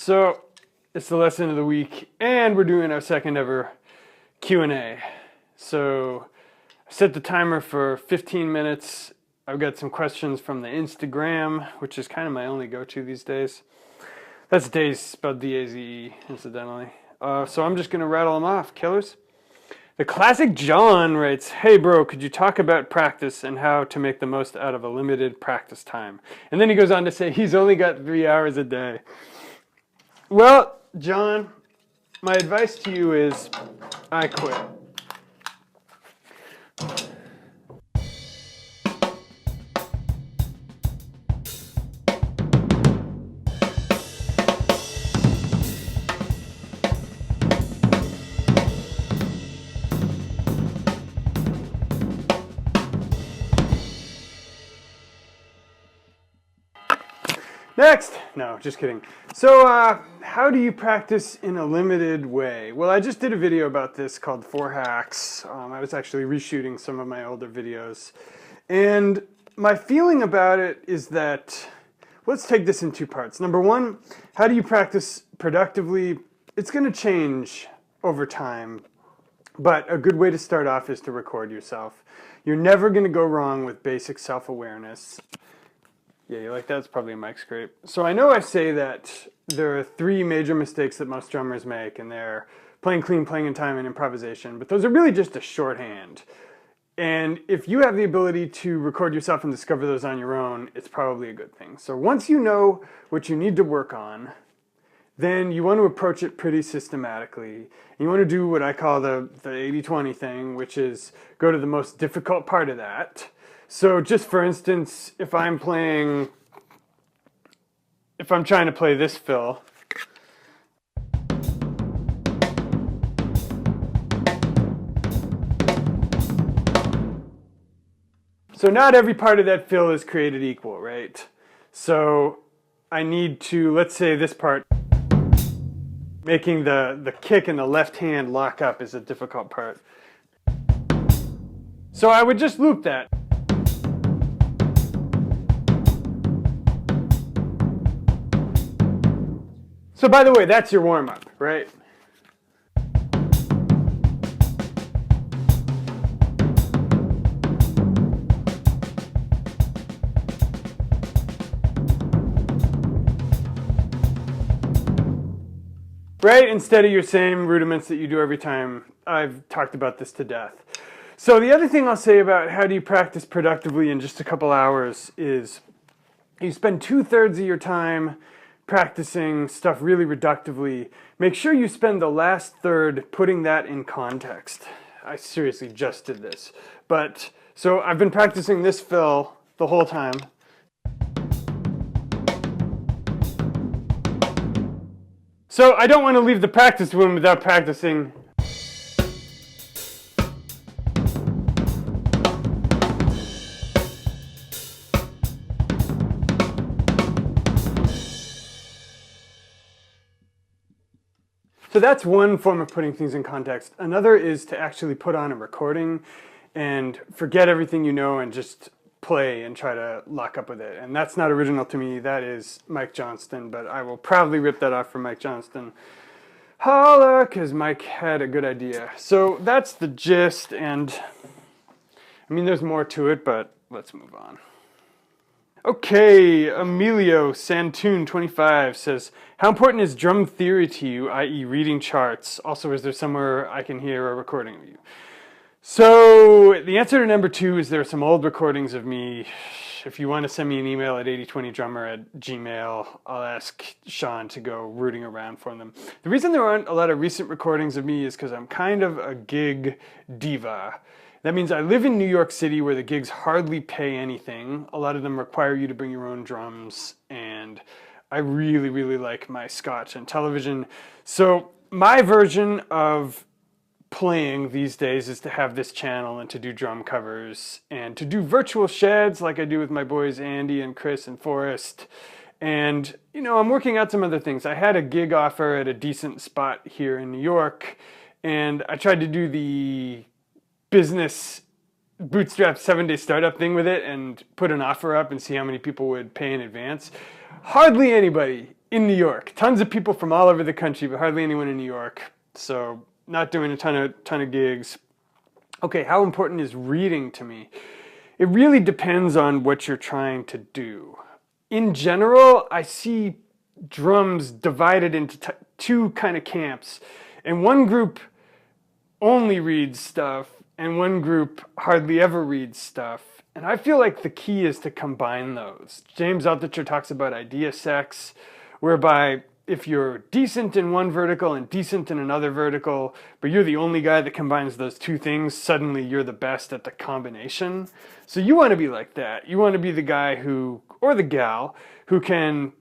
So it's the lesson of the week, and we're doing our second ever Q&A. So I set the timer for 15 minutes. I've got some questions from the Instagram, which is kind of my only go-to these days. That's Daze, spelled D-A-Z-E, incidentally. So I'm just going to rattle them off. Killers. The Classic John writes, "Hey bro, could you talk about practice and how to make the most out of a limited practice time?" And then he goes on to say he's only got 3 hours a day. Well, John, my advice to you is I quit. Next! No, just kidding. So, how do you practice in a limited way? Well, I just did a video about this called 4 Hacks. I was actually reshooting some of my older videos. And my feeling about it is that, let's take this in 2 parts. Number 1, how do you practice productively? It's going to change over time. But a good way to start off is to record yourself. You're never going to go wrong with basic self-awareness. Yeah, you like that? It's probably a mic scrape. So I know I say that there are 3 major mistakes that most drummers make, and they're playing clean, playing in time, and improvisation. But those are really just a shorthand. And if you have the ability to record yourself and discover those on your own, it's probably a good thing. So once you know what you need to work on, then you want to approach it pretty systematically. You want to do what I call the 80-20 thing, which is go to the most difficult part of that. So just for instance, if I'm trying to play this fill, so not every part of that fill is created equal, right? So I need to, let's say this part, making the kick and the left hand lock up is a difficult part. So I would just loop that. So by the way, that's your warm-up, right? Right? Instead of your same rudiments that you do every time. I've talked about this to death. So the other thing I'll say about how do you practice productively in just a couple hours is you spend 2/3 of your time practicing stuff really reductively. Make sure you spend the last third putting that in context. I seriously just did this. But, so I've been practicing this fill the whole time. So I don't want to leave the practice room without practicing. So that's one form of putting things in context. Another is to actually put on a recording and forget everything you know and just play and try to lock up with it. And that's not original to me. That is Mike Johnston, but I will proudly rip that off from Mike Johnston. Holla, because Mike had a good idea. So that's the gist, and I mean there's more to it, but let's move on. Okay, Emilio Santoon 25 says, "How important is drum theory to you, i.e. reading charts? Also, is there somewhere I can hear a recording of you?" So the answer to number 2 is there are some old recordings of me. If you want to send me an email at 8020drummer@gmail, I'll ask Sean to go rooting around for them. The reason there aren't a lot of recent recordings of me is because I'm kind of a gig diva. That means I live in New York City where the gigs hardly pay anything. A lot of them require you to bring your own drums, and I really, really like my scotch and television. So my version of playing these days is to have this channel and to do drum covers and to do virtual sheds like I do with my boys Andy and Chris and Forrest. And, you know, I'm working out some other things. I had a gig offer at a decent spot here in New York, and I tried to do the business bootstrap 7-day startup thing with it and put an offer up and see how many people would pay in advance. Hardly anybody in New York. Tons of people from all over the country, but hardly anyone in New York. So not doing a ton of gigs. Okay, how important is reading to me? It really depends on what you're trying to do. In general, I see drums divided into two kind of camps. And one group only reads stuff, and one group hardly ever reads stuff. And I feel like the key is to combine those. James Altucher talks about idea sex, whereby if you're decent in one vertical and decent in another vertical, but you're the only guy that combines those two things, suddenly you're the best at the combination. So you want to be like that. You want to be the guy who, or the gal, who can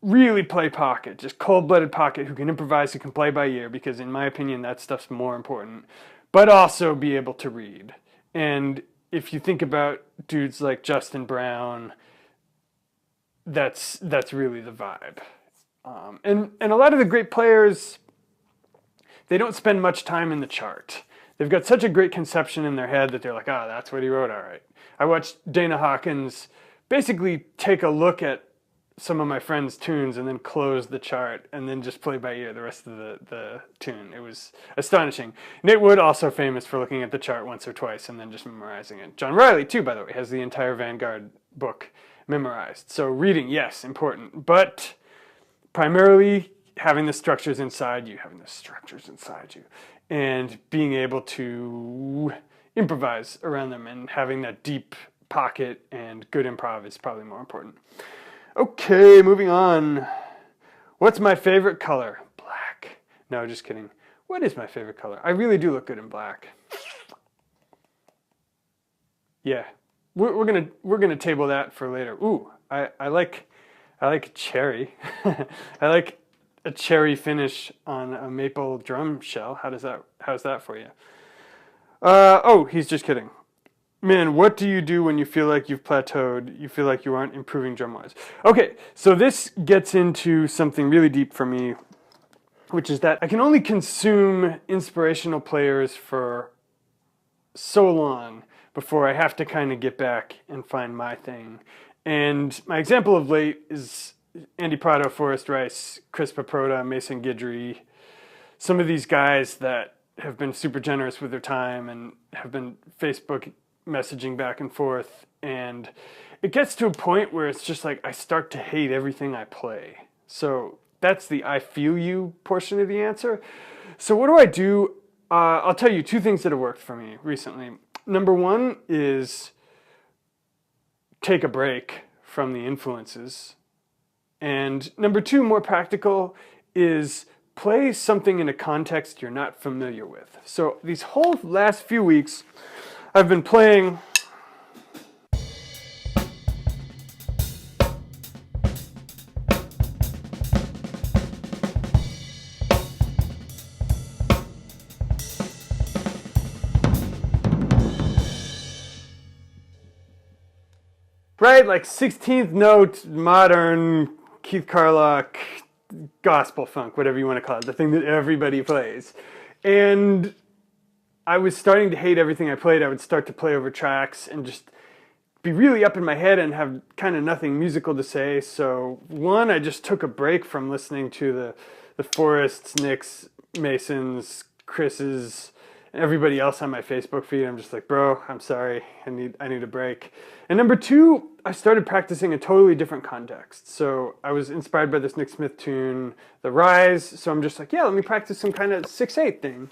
really play pocket, just cold-blooded pocket, who can improvise, who can play by ear, because in my opinion, that stuff's more important, but also be able to read. And if you think about dudes like Justin Brown, that's really the vibe. And a lot of the great players, they don't spend much time in the chart. They've got such a great conception in their head that they're like, ah, that's what he wrote, all right. I watched Dana Hawkins basically take a look at some of my friends' tunes and then close the chart and then just play by ear the rest of the tune. It was astonishing. Nate Wood, also famous for looking at the chart once or twice and then just memorizing it. John Riley, too, by the way, has the entire Vanguard book memorized. So reading, yes, important, but primarily having the structures inside you, and being able to improvise around them and having that deep pocket and good improv is probably more important. Okay, moving on. What's my favorite color? Black. No, just kidding. What is my favorite color? I really do look good in black. Yeah, we're gonna table that for later. Ooh, I like cherry. I like a cherry finish on a maple drum shell. How's that for you? Oh, he's just kidding. Man, what do you do when you feel like you've plateaued? You feel like you aren't improving drum-wise. Okay, so this gets into something really deep for me, which is that I can only consume inspirational players for so long before I have to kind of get back and find my thing. And my example of late is Andy Prado, Forrest Rice, Chris Paproda, Mason Guidry, some of these guys that have been super generous with their time and have been Facebook messaging back and forth, and it gets to a point where it's just like I start to hate everything I play. So that's the I feel you portion of the answer. So what do I do? I'll tell you two things that have worked for me recently. Number one is take a break from the influences. And number two, more practical, is play something in a context you're not familiar with. So these whole last few weeks, I've been playing right, like 16th note, modern, Keith Carlock, gospel funk, whatever you want to call it, the thing that everybody plays. And I was starting to hate everything I played. I would start to play over tracks and just be really up in my head and have kind of nothing musical to say. So one, I just took a break from listening to the Forrests, Nicks, Masons, Chris's, and everybody else on my Facebook feed. I'm just like, bro, I'm sorry. I need a break. And number two, I started practicing a totally different context. So I was inspired by this Nick Smith tune, The Rise. So I'm just like, yeah, let me practice some kind of 6/8 thing.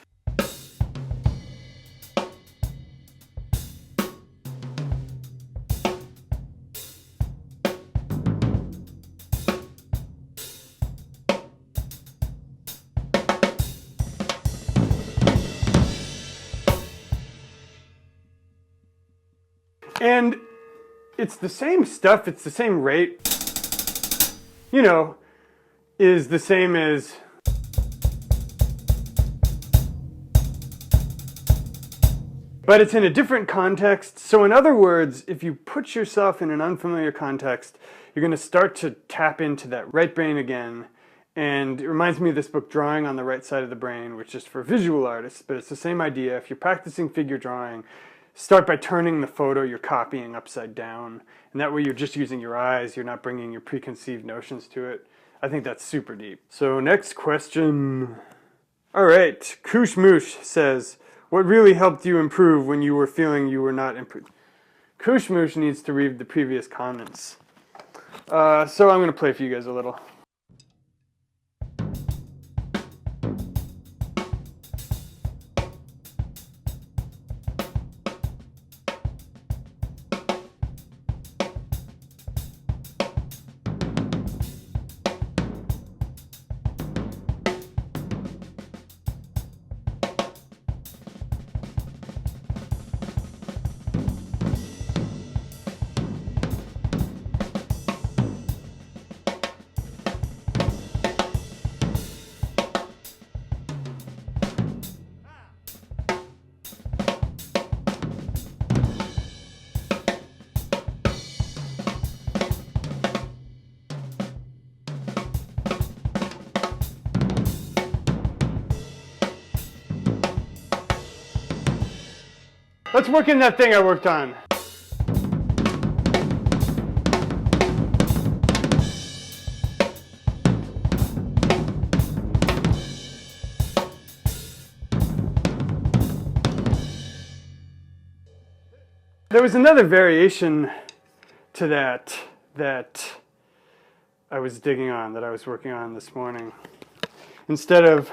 And it's the same stuff, it's the same rate, you know, is the same as but it's in a different context. So in other words, if you put yourself in an unfamiliar context, you're going to start to tap into that right brain again. And it reminds me of this book, Drawing on the Right Side of the Brain, which is for visual artists, but it's the same idea. If you're practicing figure drawing, start by turning the photo you're copying upside down. And that way you're just using your eyes, you're not bringing your preconceived notions to it. I think that's super deep. So next question. All right, Kushmoosh says, what really helped you improve when you were feeling you were not improved? Kushmoosh needs to read the previous comments. So I'm gonna play for you guys a little. Let's work in that thing I worked on. There was another variation to that I was digging on, that I was working on this morning. Instead of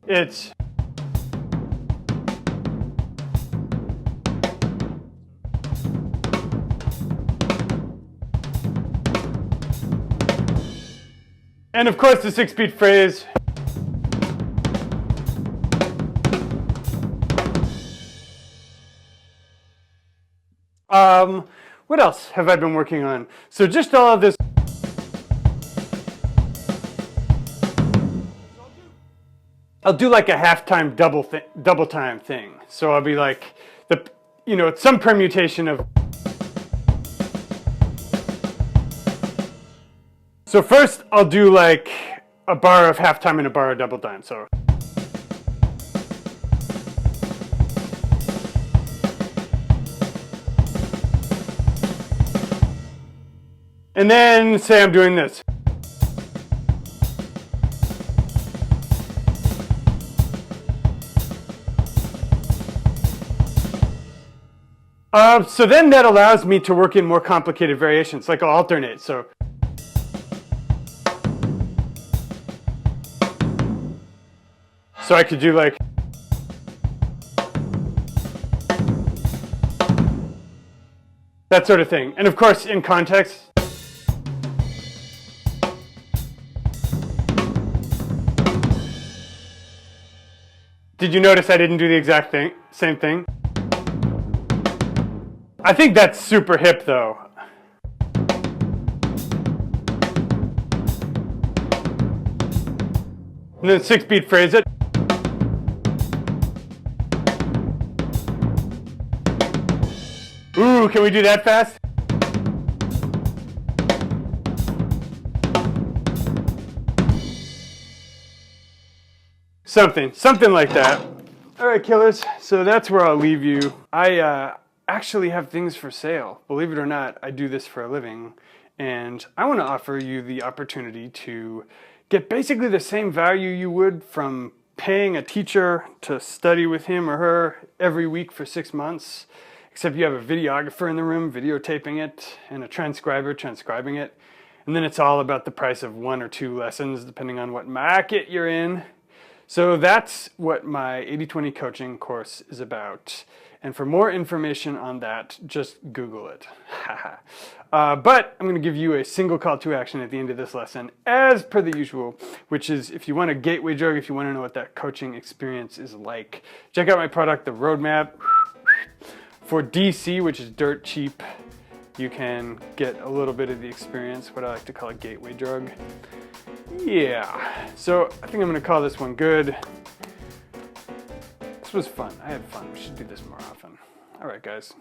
it's and of course the 6-beat phrase. What else have I been working on? So just all of this. I'll do like a halftime double time thing. So I'll be like it's some permutation of. So first I'll do like a bar of halftime and a bar of double time. So. And then say I'm doing this. So then that allows me to work in more complicated variations, like I'll alternate. So I could do like that sort of thing. And of course, in context. Did you notice I didn't do the exact same thing? I think that's super hip though. And then 6-beat phrase it. Ooh, can we do that fast? Something like that. All right, killers, so that's where I'll leave you. I actually have things for sale. Believe it or not, I do this for a living, and I want to offer you the opportunity to get basically the same value you would from paying a teacher to study with him or her every week for 6 months, except you have a videographer in the room videotaping it and a transcriber transcribing it, and then it's all about the price of 1 or 2 lessons depending on what market you're in. So that's what my 80/20 coaching course is about. And for more information on that, just Google it. But I'm going to give you a single call to action at the end of this lesson, as per the usual, which is if you want a gateway drug, if you want to know what that coaching experience is like, check out my product, The Roadmap. For DC, which is dirt cheap, you can get a little bit of the experience, what I like to call a gateway drug. Yeah, so I think I'm going to call this one good. This was fun. I had fun. We should do this more often. All right, guys.